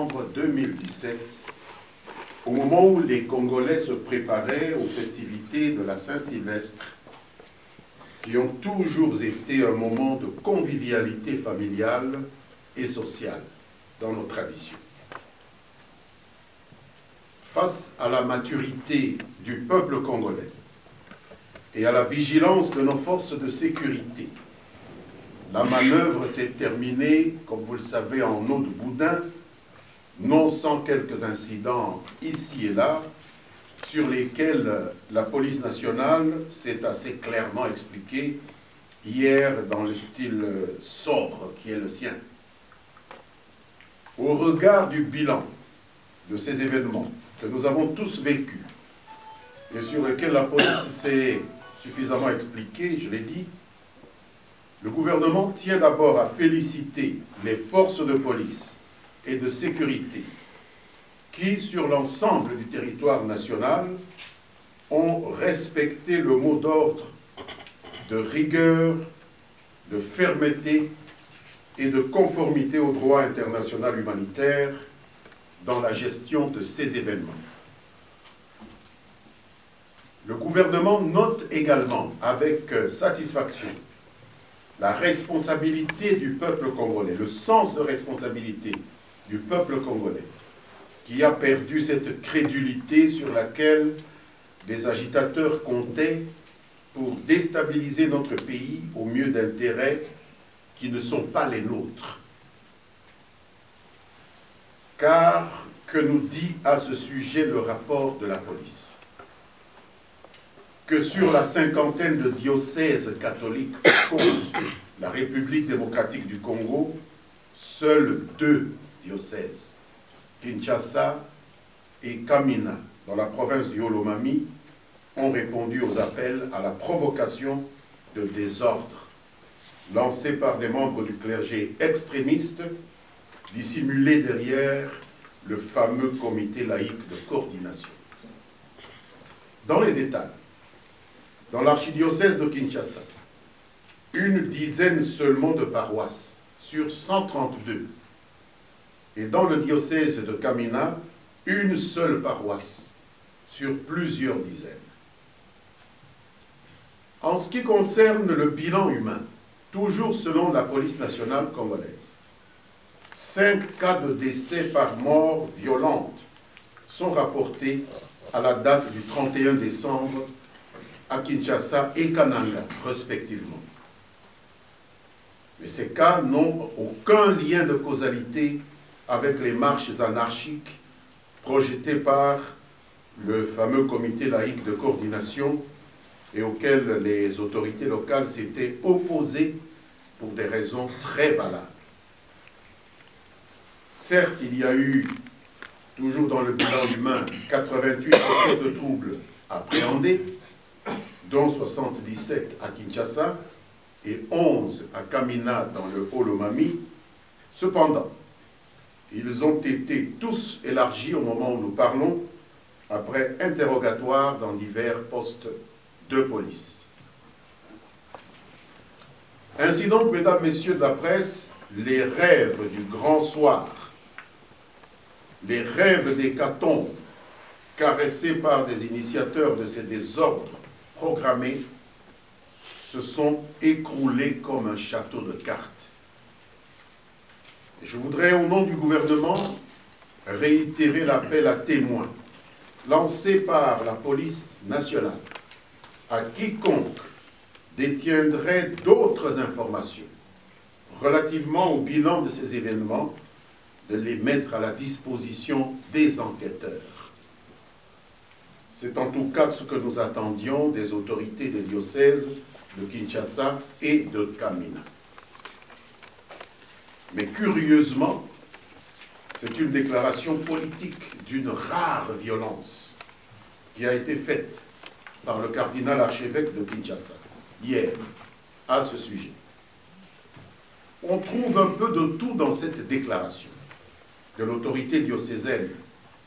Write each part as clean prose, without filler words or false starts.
décembre 2017, au moment où les Congolais se préparaient aux festivités de la Saint-Sylvestre, qui ont toujours été un moment de convivialité familiale et sociale dans nos traditions. Face à la maturité du peuple congolais et à la vigilance de nos forces de sécurité, la manœuvre s'est terminée, comme vous le savez, en eau de boudin, non sans quelques incidents ici et là, sur lesquels la police nationale s'est assez clairement expliquée hier dans le style sobre qui est le sien. Au regard du bilan de ces événements que nous avons tous vécus et sur lesquels la police s'est suffisamment expliquée, je l'ai dit, le gouvernement tient d'abord à féliciter les forces de police et de sécurité qui, sur l'ensemble du territoire national, ont respecté le mot d'ordre de rigueur, de fermeté et de conformité au droit international humanitaire dans la gestion de ces événements. Le gouvernement note également avec satisfaction la responsabilité du peuple congolais, le sens de responsabilité du peuple congolais, qui a perdu cette crédulité sur laquelle des agitateurs comptaient pour déstabiliser notre pays au mieux d'intérêts qui ne sont pas les nôtres. Car, que nous dit à ce sujet le rapport de la police? Que sur la cinquantaine de diocèses catholiques compte la République démocratique du Congo, seuls 2 diocèses, Kinshasa et Kamina, dans la province du Haut-Lomami, ont répondu aux appels à la provocation de désordre lancés par des membres du clergé extrémiste dissimulés derrière le fameux comité laïque de coordination. Dans les détails, dans l'archidiocèse de Kinshasa, une dizaine seulement de paroisses sur 132. Et dans le diocèse de Kamina, une seule paroisse sur plusieurs dizaines. En ce qui concerne le bilan humain, toujours selon la police nationale congolaise, 5 cas de décès par mort violente sont rapportés à la date du 31 décembre à Kinshasa et Kananga, respectivement. Mais ces cas n'ont aucun lien de causalité avec les marches anarchiques projetées par le fameux comité laïque de coordination et auxquelles les autorités locales s'étaient opposées pour des raisons très valables. Certes, il y a eu, toujours dans le bilan humain, 88 faits de troubles appréhendés, dont 77 à Kinshasa et 11 à Kamina dans le Haut-Lomami. Cependant, ils ont été tous élargis au moment où nous parlons, après interrogatoire dans divers postes de police. Ainsi donc, mesdames, messieurs de la presse, les rêves du grand soir, les rêves d'hécatombe caressés par des initiateurs de ces désordres programmés se sont écroulés comme un château de cartes. Et je voudrais, au nom du gouvernement, réitérer l'appel à témoins lancé par la police nationale à quiconque détiendrait d'autres informations relativement au bilan de ces événements, de les mettre à la disposition des enquêteurs. C'est en tout cas ce que nous attendions des autorités des diocèses de Kinshasa et de Kamina. Mais curieusement, c'est une déclaration politique d'une rare violence qui a été faite par le cardinal archevêque de Kinshasa hier à ce sujet. On trouve un peu de tout dans cette déclaration de l'autorité diocésaine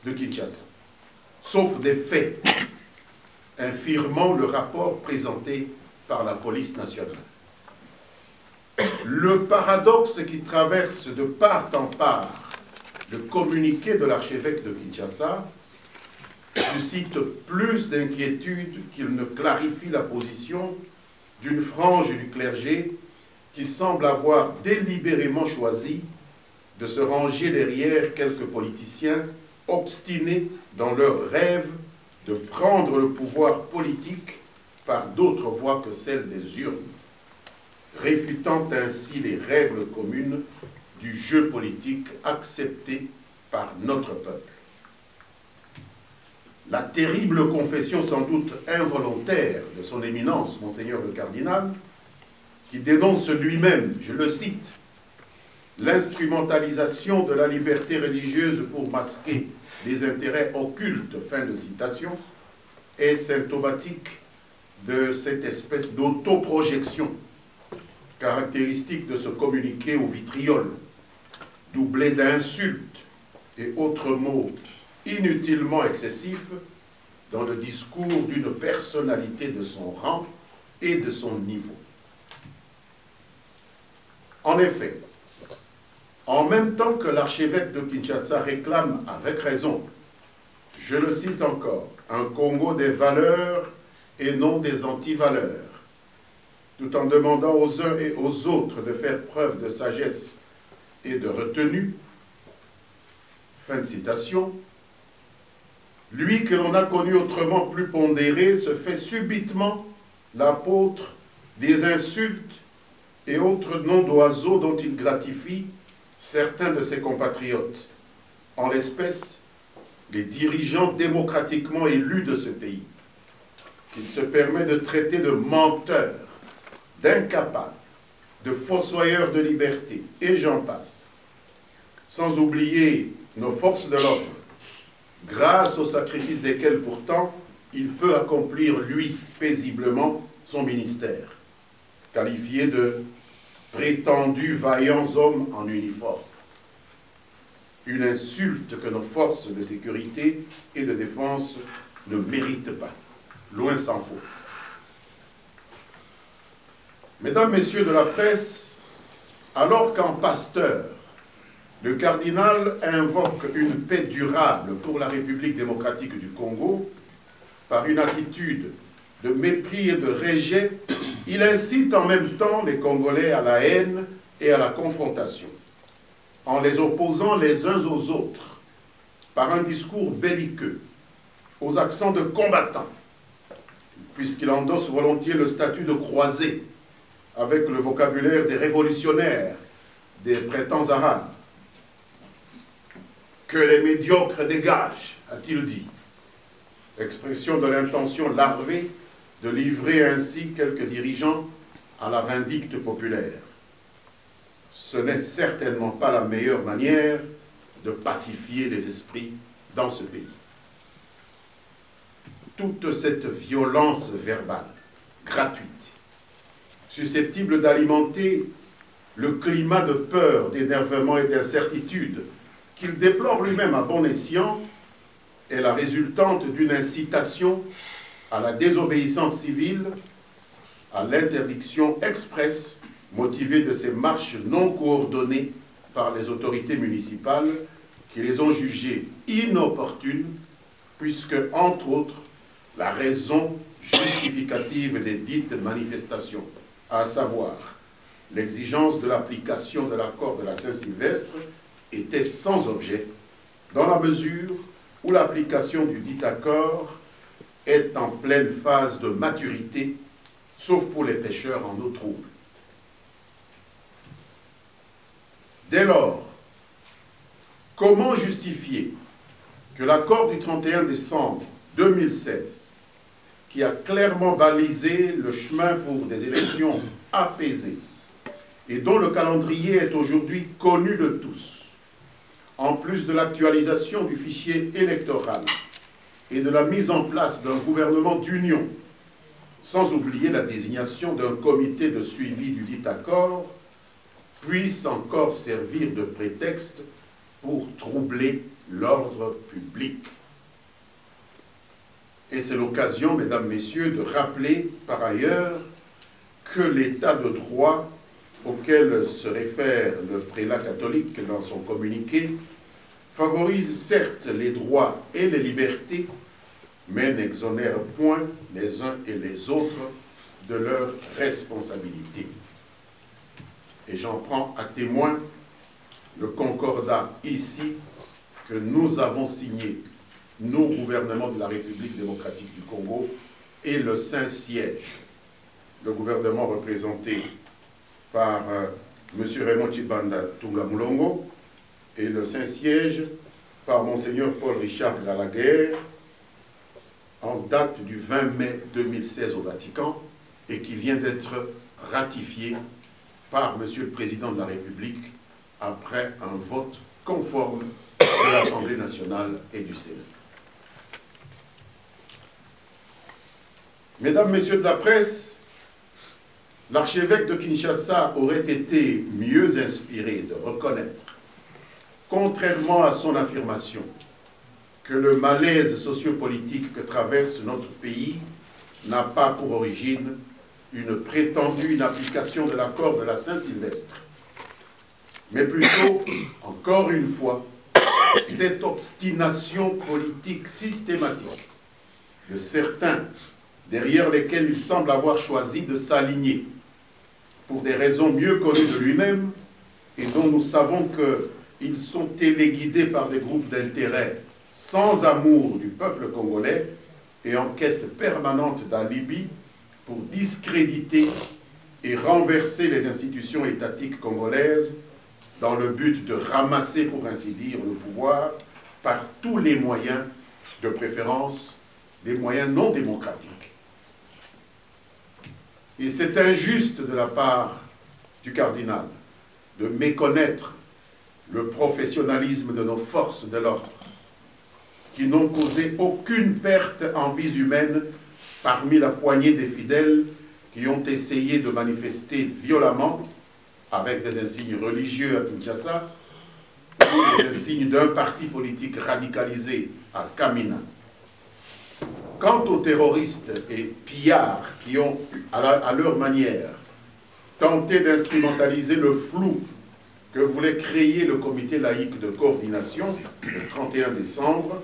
de Kinshasa, sauf des faits infirmant le rapport présenté par la police nationale. Le paradoxe qui traverse de part en part le communiqué de l'archevêque de Kinshasa suscite plus d'inquiétude qu'il ne clarifie la position d'une frange du clergé qui semble avoir délibérément choisi de se ranger derrière quelques politiciens obstinés dans leur rêve de prendre le pouvoir politique par d'autres voies que celles des urnes, réfutant ainsi les règles communes du jeu politique accepté par notre peuple. La terrible confession sans doute involontaire de son éminence, Monseigneur le Cardinal, qui dénonce lui-même, je le cite, l'instrumentalisation de la liberté religieuse pour masquer des intérêts occultes, fin de citation, est symptomatique de cette espèce d'autoprojection caractéristique de ce communiqué au vitriol, doublé d'insultes et autres mots inutilement excessifs dans le discours d'une personnalité de son rang et de son niveau. En effet, en même temps que l'archevêque de Kinshasa réclame avec raison, je le cite encore, un Congo des valeurs et non des antivaleurs, tout en demandant aux uns et aux autres de faire preuve de sagesse et de retenue, fin de citation, lui que l'on a connu autrement plus pondéré se fait subitement l'apôtre des insultes et autres noms d'oiseaux dont il gratifie certains de ses compatriotes, en l'espèce les dirigeants démocratiquement élus de ce pays, qu'il se permet de traiter de menteurs, d'incapables, de fossoyeurs de liberté, et j'en passe, sans oublier nos forces de l'ordre, grâce au sacrifice desquels pourtant il peut accomplir, lui, paisiblement, son ministère, qualifié de prétendus vaillants hommes en uniforme. Une insulte que nos forces de sécurité et de défense ne méritent pas, loin s'en faut. Mesdames, Messieurs de la presse, alors qu'en Pasteur, le cardinal invoque une paix durable pour la République démocratique du Congo, par une attitude de mépris et de rejet, il incite en même temps les Congolais à la haine et à la confrontation, en les opposant les uns aux autres, par un discours belliqueux, aux accents de combattants, puisqu'il endosse volontiers le statut de croisé, avec le vocabulaire des révolutionnaires, des prétends arabes. Que les médiocres dégagent, a-t-il dit, expression de l'intention larvée de livrer ainsi quelques dirigeants à la vindicte populaire. Ce n'est certainement pas la meilleure manière de pacifier les esprits dans ce pays. Toute cette violence verbale, gratuite, susceptible d'alimenter le climat de peur, d'énervement et d'incertitude qu'il déplore lui-même à bon escient, est la résultante d'une incitation à la désobéissance civile, à l'interdiction expresse motivée de ces marches non coordonnées par les autorités municipales qui les ont jugées inopportunes, puisque, entre autres, la raison justificative des dites manifestations, à savoir l'exigence de l'application de l'accord de la Saint-Sylvestre, était sans objet, dans la mesure où l'application du dit accord est en pleine phase de maturité, sauf pour les pêcheurs en eau trouble. Dès lors, comment justifier que l'accord du 31 décembre 2016, qui a clairement balisé le chemin pour des élections apaisées et dont le calendrier est aujourd'hui connu de tous, en plus de l'actualisation du fichier électoral et de la mise en place d'un gouvernement d'union, sans oublier la désignation d'un comité de suivi du dit accord, puisse encore servir de prétexte pour troubler l'ordre public. Et c'est l'occasion, mesdames, messieurs, de rappeler par ailleurs que l'état de droit auquel se réfère le prélat catholique dans son communiqué favorise certes les droits et les libertés, mais n'exonère point les uns et les autres de leurs responsabilités. Et j'en prends à témoin le concordat ici que nous avons signé, nous, gouvernement de la République démocratique du Congo, et le Saint-Siège, le gouvernement représenté par M. Raymond Tshibanda Tunga-Mulongo, et le Saint-Siège par Monseigneur Paul-Richard Gallagher, en date du 20 mai 2016 au Vatican, et qui vient d'être ratifié par M. le Président de la République après un vote conforme de l'Assemblée nationale et du Sénat. Mesdames, Messieurs de la presse, l'archevêque de Kinshasa aurait été mieux inspiré de reconnaître, contrairement à son affirmation, que le malaise sociopolitique que traverse notre pays n'a pas pour origine une prétendue inapplication de l'accord de la Saint-Sylvestre, mais plutôt, encore une fois, cette obstination politique systématique de certains derrière lesquels il semble avoir choisi de s'aligner pour des raisons mieux connues de lui-même et dont nous savons qu'ils sont téléguidés par des groupes d'intérêts sans amour du peuple congolais et en quête permanente d'alibi pour discréditer et renverser les institutions étatiques congolaises dans le but de ramasser, pour ainsi dire, le pouvoir par tous les moyens, de préférence des moyens non démocratiques. Et c'est injuste de la part du cardinal de méconnaître le professionnalisme de nos forces de l'ordre, qui n'ont causé aucune perte en vies humaines parmi la poignée des fidèles qui ont essayé de manifester violemment avec des insignes religieux à Kinshasa ou des insignes d'un parti politique radicalisé à Kamina. Quant aux terroristes et pillards qui ont, à leur manière, tenté d'instrumentaliser le flou que voulait créer le comité laïque de coordination le 31 décembre,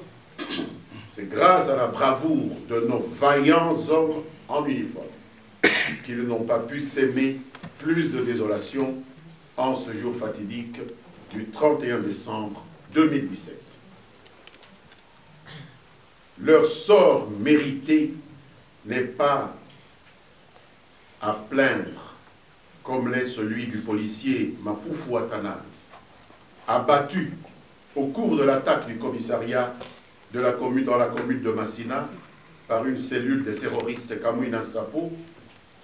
c'est grâce à la bravoure de nos vaillants hommes en uniforme qu'ils n'ont pas pu s'aimer plus de désolation en ce jour fatidique du 31 décembre 2017. Leur sort mérité n'est pas à plaindre, comme l'est celui du policier Mafoufou Athanase, abattu au cours de l'attaque du commissariat de la commune, dans la commune de Massina par une cellule des terroristes Kamwina Sapo,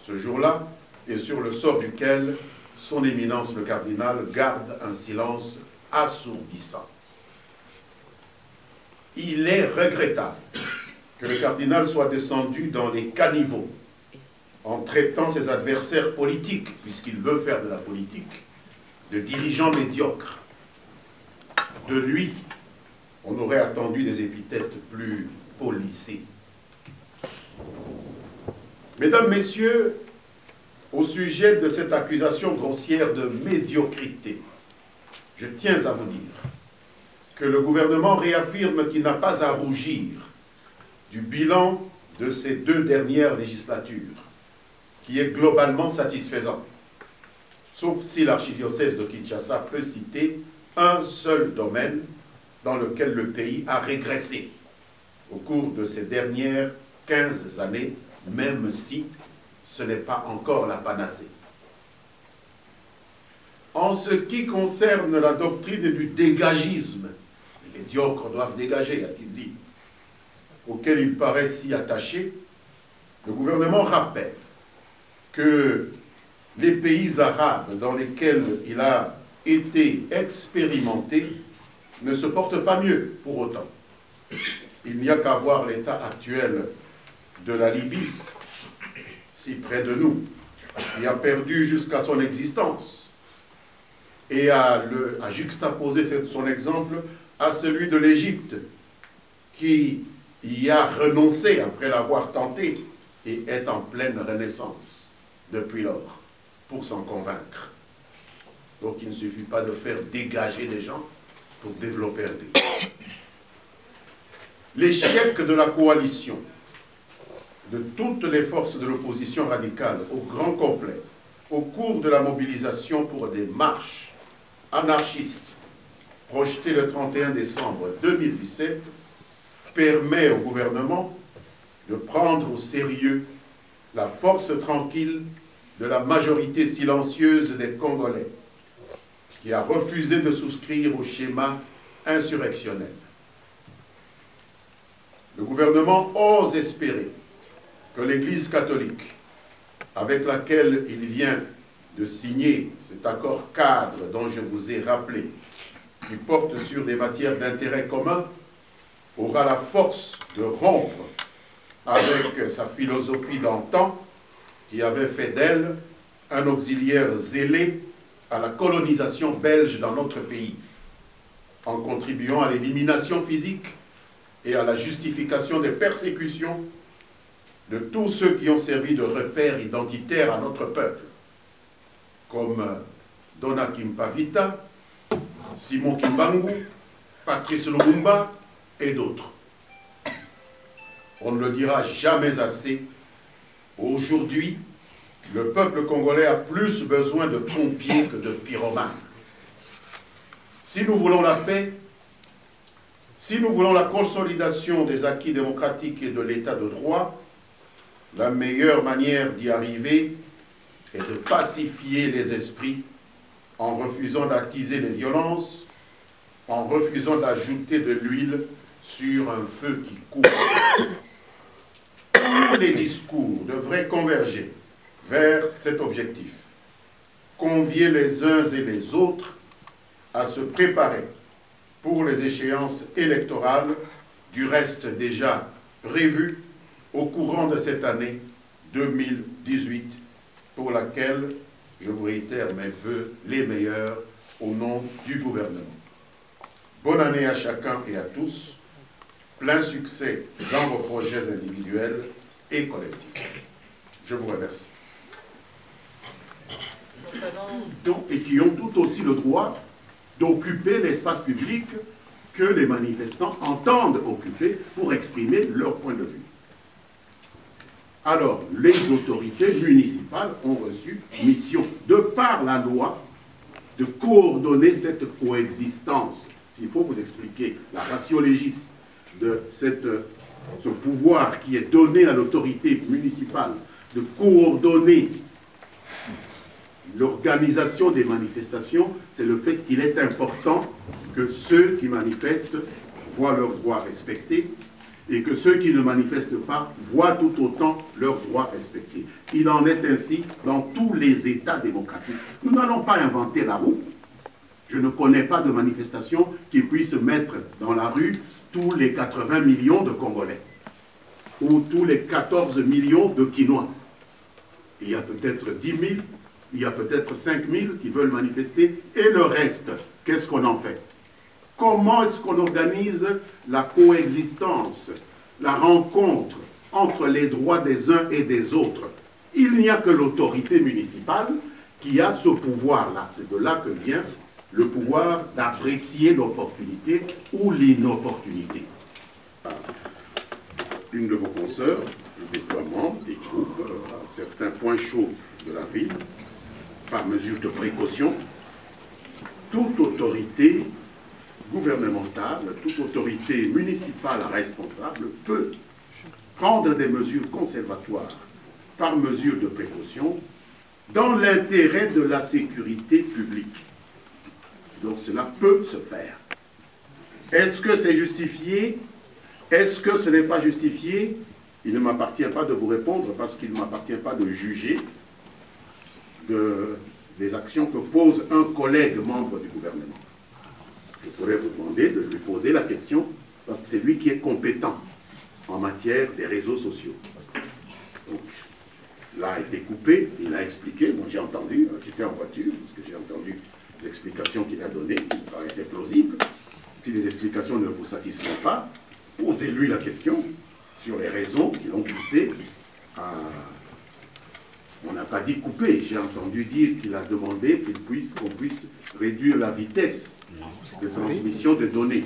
ce jour-là, et sur le sort duquel son éminence le cardinal garde un silence assourdissant. Il est regrettable que le cardinal soit descendu dans les caniveaux en traitant ses adversaires politiques, puisqu'il veut faire de la politique, de dirigeants médiocres. De lui, on aurait attendu des épithètes plus polissées. Mesdames, Messieurs, au sujet de cette accusation grossière de médiocrité, je tiens à vous dire que le gouvernement réaffirme qu'il n'a pas à rougir du bilan de ces 2 dernières législatures, qui est globalement satisfaisant, sauf si l'archidiocèse de Kinshasa peut citer un seul domaine dans lequel le pays a régressé au cours de ces dernières 15 années, même si ce n'est pas encore la panacée. En ce qui concerne la doctrine du dégagisme, les médiocres doivent dégager, a-t-il dit, auquel il paraît si attaché, le gouvernement rappelle que les pays arabes dans lesquels il a été expérimenté ne se portent pas mieux pour autant. Il n'y a qu'à voir l'état actuel de la Libye, si près de nous, qui a perdu jusqu'à son existence, et à juxtaposer son exemple à celui de l'Égypte, qui y a renoncé après l'avoir tenté et est en pleine renaissance depuis lors, pour s'en convaincre. Donc il ne suffit pas de faire dégager des gens pour développer un pays. L'échec de la coalition de toutes les forces de l'opposition radicale au grand complet au cours de la mobilisation pour des marches anarchistes projetées le 31 décembre 2017 permet au gouvernement de prendre au sérieux la force tranquille de la majorité silencieuse des Congolais qui a refusé de souscrire au schéma insurrectionnel. Le gouvernement ose espérer que l'Église catholique, avec laquelle il vient de signer cet accord cadre dont je vous ai rappelé, qui porte sur des matières d'intérêt commun, aura la force de rompre avec sa philosophie d'antan qui avait fait d'elle un auxiliaire zélé à la colonisation belge dans notre pays, en contribuant à l'élimination physique et à la justification des persécutions de tous ceux qui ont servi de repères identitaires à notre peuple, comme Dona Kimpavita, Simon Kimbangu, Patrice Lumumba et d'autres. On ne le dira jamais assez, aujourd'hui, le peuple congolais a plus besoin de pompiers que de pyromanes. Si nous voulons la paix, si nous voulons la consolidation des acquis démocratiques et de l'état de droit, la meilleure manière d'y arriver est de pacifier les esprits en refusant d'attiser les violences, en refusant d'ajouter de l'huile sur un feu qui court. Tous les discours devraient converger vers cet objectif. Convier les uns et les autres à se préparer pour les échéances électorales, du reste déjà prévues au courant de cette année 2018, pour laquelle je vous réitère mes vœux les meilleurs au nom du gouvernement. Bonne année à chacun et à tous, plein succès dans vos projets individuels et collectifs. Je vous remercie. Et qui ont tout aussi le droit d'occuper l'espace public que les manifestants entendent occuper pour exprimer leur point de vue. Alors, les autorités municipales ont reçu mission, de par la loi, de coordonner cette coexistence. S'il faut vous expliquer la ratio legis de ce pouvoir qui est donné à l'autorité municipale de coordonner l'organisation des manifestations, c'est le fait qu'il est important que ceux qui manifestent voient leurs droits respectés et que ceux qui ne manifestent pas voient tout autant leurs droits respectés. Il en est ainsi dans tous les États démocratiques. Nous n'allons pas inventer la roue. Je ne connais pas de manifestation qui puisse mettre dans la rue tous les 80 millions de Congolais ou tous les 14 millions de Quinois. Il y a peut-être 10 000, il y a peut-être 5 000 qui veulent manifester, et le reste, qu'est-ce qu'on en fait? Comment est-ce qu'on organise la coexistence, la rencontre entre les droits des uns et des autres? Il n'y a que l'autorité municipale qui a ce pouvoir-là. C'est de là que vient le pouvoir d'apprécier l'opportunité ou l'inopportunité. Une de vos consoeurs, le déploiement des troupes à certains points chauds de la ville, par mesure de précaution. Toute autorité gouvernementale, toute autorité municipale responsable peut prendre des mesures conservatoires par mesure de précaution dans l'intérêt de la sécurité publique. Donc cela peut se faire. Est-ce que c'est justifié? Est-ce que ce n'est pas justifié? Il ne m'appartient pas de vous répondre parce qu'il ne m'appartient pas de juger des actions que pose un collègue membre du gouvernement. Je pourrais vous demander de lui poser la question parce que c'est lui qui est compétent en matière des réseaux sociaux. Donc, cela a été coupé, il a expliqué, moi j'ai entendu, j'étais en voiture parce que j'ai entendu les explications qu'il a données, qui me paraissaient plausibles. Si les explications ne vous satisfont pas, posez-lui la question sur les raisons qui l'ont poussé à On n'a pas dit couper, j'ai entendu dire qu'il a demandé qu'on puisse réduire la vitesse de transmission de données.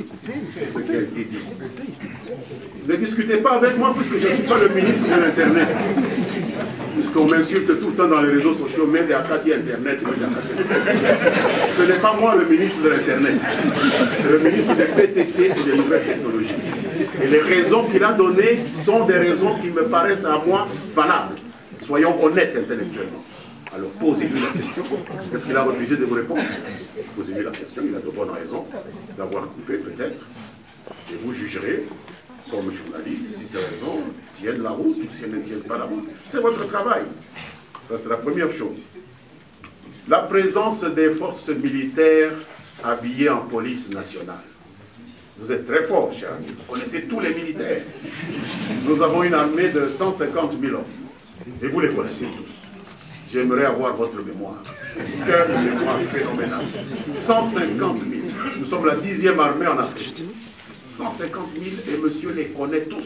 C'est ce qui a été dit. Ne discutez pas avec moi puisque je ne suis pas le ministre de l'Internet. Puisqu'on m'insulte tout le temps dans les réseaux sociaux, mais des Akati Internet, ce n'est pas moi le ministre de l'Internet. C'est le ministre des PTT et des nouvelles technologies. Et les raisons qu'il a données sont des raisons qui me paraissent à moi valables. Soyons honnêtes intellectuellement. Alors posez-lui la question. Est-ce qu'il a refusé de vous répondre? Posez-lui la question, il a de bonnes raisons d'avoir coupé peut-être. Et vous jugerez, comme journaliste, si ces raisons tiennent la route ou si elles ne tiennent pas la route. C'est votre travail. Ça, c'est la première chose. La présence des forces militaires habillées en police nationale. Vous êtes très fort, cher ami. Vous connaissez tous les militaires. Nous avons une armée de 150 000 hommes. Et vous les connaissez tous. J'aimerais avoir votre mémoire. Quelle mémoire phénoménale. 150 000. Nous sommes la 10e armée en Afrique. 150 000 et monsieur les connaît tous.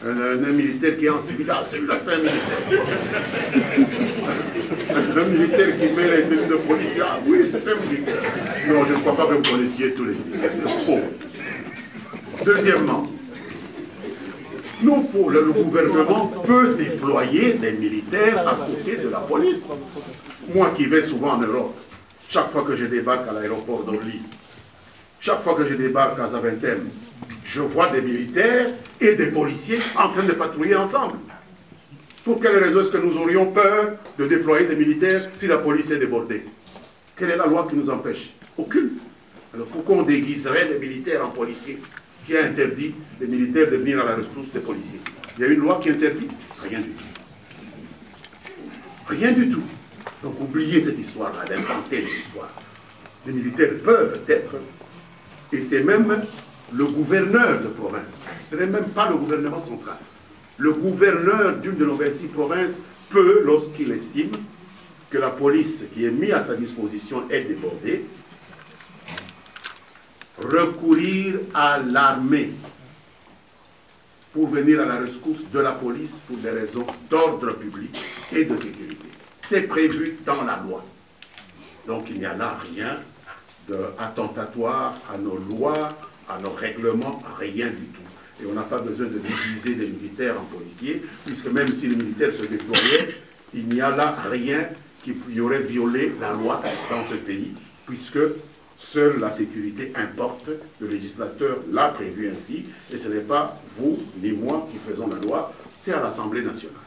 Un militaire qui est en civil, celui-là c'est un militaire. Un militaire qui met les tenues de police, oui c'est un militaire. Non, je ne crois pas que vous connaissiez tous les militaires, c'est faux. Deuxièmement, le gouvernement peut déployer des militaires à côté de la police. Moi qui vais souvent en Europe, chaque fois que je débarque à l'aéroport d'Orly, chaque fois que je débarque à Zaventem, je vois des militaires et des policiers en train de patrouiller ensemble. Pour quelle raison est-ce que nous aurions peur de déployer des militaires si la police est débordée? Quelle est la loi qui nous empêche? Aucune. Alors pourquoi on déguiserait les militaires en policiers? Qui a interdit les militaires de venir à la rescousse des policiers? Il y a une loi qui interdit? Rien du tout. Rien du tout. Donc oubliez cette histoire-là, d'inventer des histoires. Les militaires peuvent être, et c'est même le gouverneur de province, ce n'est même pas le gouvernement central. Le gouverneur d'une de nos 26 provinces peut, lorsqu'il estime que la police qui est mise à sa disposition est débordée, recourir à l'armée pour venir à la rescousse de la police pour des raisons d'ordre public et de sécurité. C'est prévu dans la loi. Donc il n'y a là rien d'attentatoire à nos lois, à nos règlements, rien du tout. Et on n'a pas besoin de diviser les militaires en policiers, puisque même si les militaires se déployaient, il n'y a là rien qui aurait violé la loi dans ce pays, puisque seule la sécurité importe, le législateur l'a prévu ainsi, et ce n'est pas vous ni moi qui faisons la loi, c'est à l'Assemblée nationale.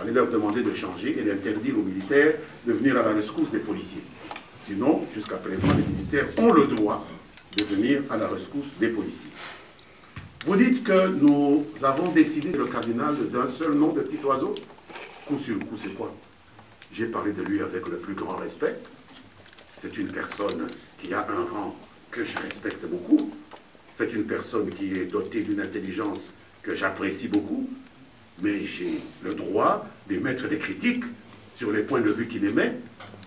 Allez leur demander de changer et d'interdire aux militaires de venir à la rescousse des policiers. Sinon, jusqu'à présent, les militaires ont le droit de venir à la rescousse des policiers. Vous dites que nous avons décidé, le cardinal, d'un seul nom de petit oiseau. Coup sur coup, c'est quoi? J'ai parlé de lui avec le plus grand respect. C'est une personne qui a un rang que je respecte beaucoup. C'est une personne qui est dotée d'une intelligence que j'apprécie beaucoup. Mais j'ai le droit d'émettre des critiques sur les points de vue qu'il émet.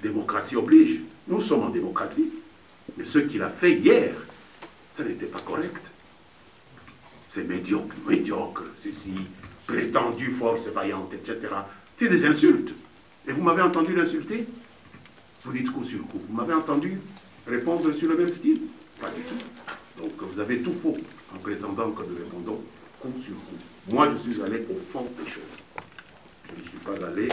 Démocratie oblige. Nous sommes en démocratie. Mais ce qu'il a fait hier, ça n'était pas correct. C'est médiocre, médiocre, ceci, prétendue force vaillante, etc. C'est des insultes. Et vous m'avez entendu l'insulter? Vous dites coup sur coup. Vous m'avez entendu répondre sur le même style? Pas du tout. Donc vous avez tout faux en prétendant que nous répondons coup sur coup. Moi, je suis allé au fond des choses. Je ne suis pas allé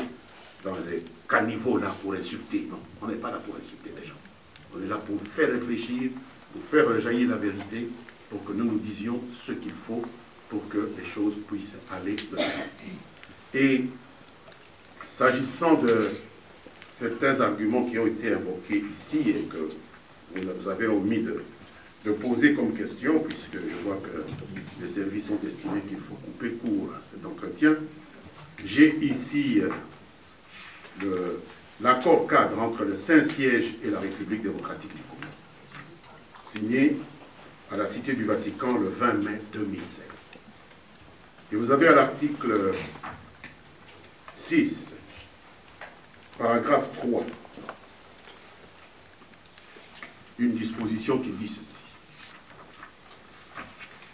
dans les caniveaux là pour insulter. Non, on n'est pas là pour insulter les gens. On est là pour faire réfléchir, pour faire jaillir la vérité, pour que nous nous disions ce qu'il faut pour que les choses puissent aller de l'avant. Et s'agissant de certains arguments qui ont été invoqués ici et que vous avez omis de poser comme question, puisque je vois que les services ont estimé qu'il faut couper court à cet entretien, j'ai ici l'accord cadre entre le Saint-Siège et la République démocratique du Congo, signé à la Cité du Vatican le 20 mai 2016. Et vous avez à l'article 6, paragraphe 3, une disposition qui dit ceci.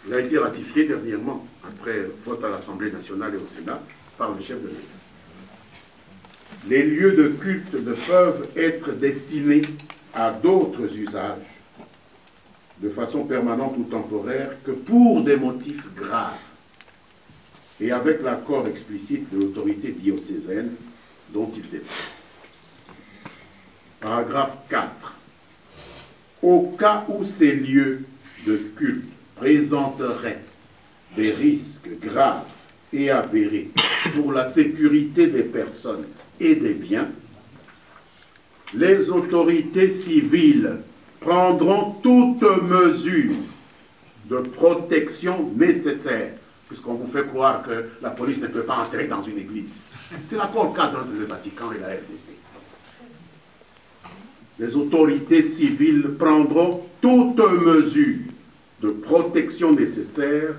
Il a été ratifié dernièrement, après vote à l'Assemblée nationale et au Sénat, par le chef de l'État. les lieux de culte ne peuvent être destinés à d'autres usages, de façon permanente ou temporaire, que pour des motifs graves, et avec l'accord explicite de l'autorité diocésaine dont il dépend. Paragraphe 4. Au cas où ces lieux de culte présenteraient des risques graves et avérés pour la sécurité des personnes et des biens, les autorités civiles prendront toutes mesures de protection nécessaires, puisqu'on vous fait croire que la police ne peut pas entrer dans une église. C'est l'accord cadre entre le Vatican et la RDC. Les autorités civiles prendront toutes mesures de protection nécessaires,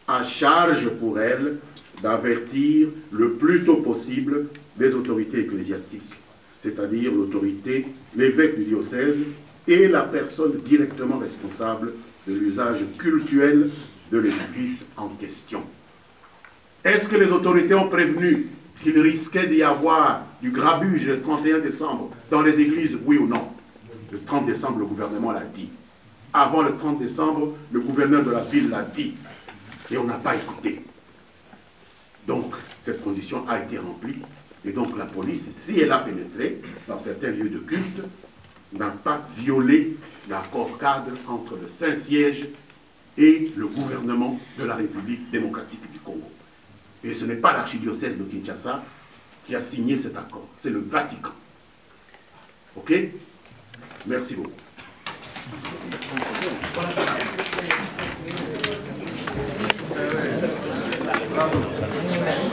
à charge pour elles d'avertir le plus tôt possible les autorités ecclésiastiques, c'est-à-dire l'autorité, l'évêque du diocèse et la personne directement responsable de l'usage cultuel de l'édifice en question. Est-ce que les autorités ont prévenu qu'il risquait d'y avoir du grabuge le 31 décembre dans les églises, oui ou non? Le 30 décembre, le gouvernement l'a dit. Avant le 30 décembre, le gouverneur de la ville l'a dit. Et on n'a pas écouté. Donc, cette condition a été remplie. Et donc, la police, si elle a pénétré dans certains lieux de culte, n'a pas violé l'accord cadre entre le Saint-Siège et le gouvernement de la République démocratique du Congo. Et ce n'est pas l'archidiocèse de Kinshasa qui a signé cet accord, c'est le Vatican. Ok? Merci beaucoup. Bravo.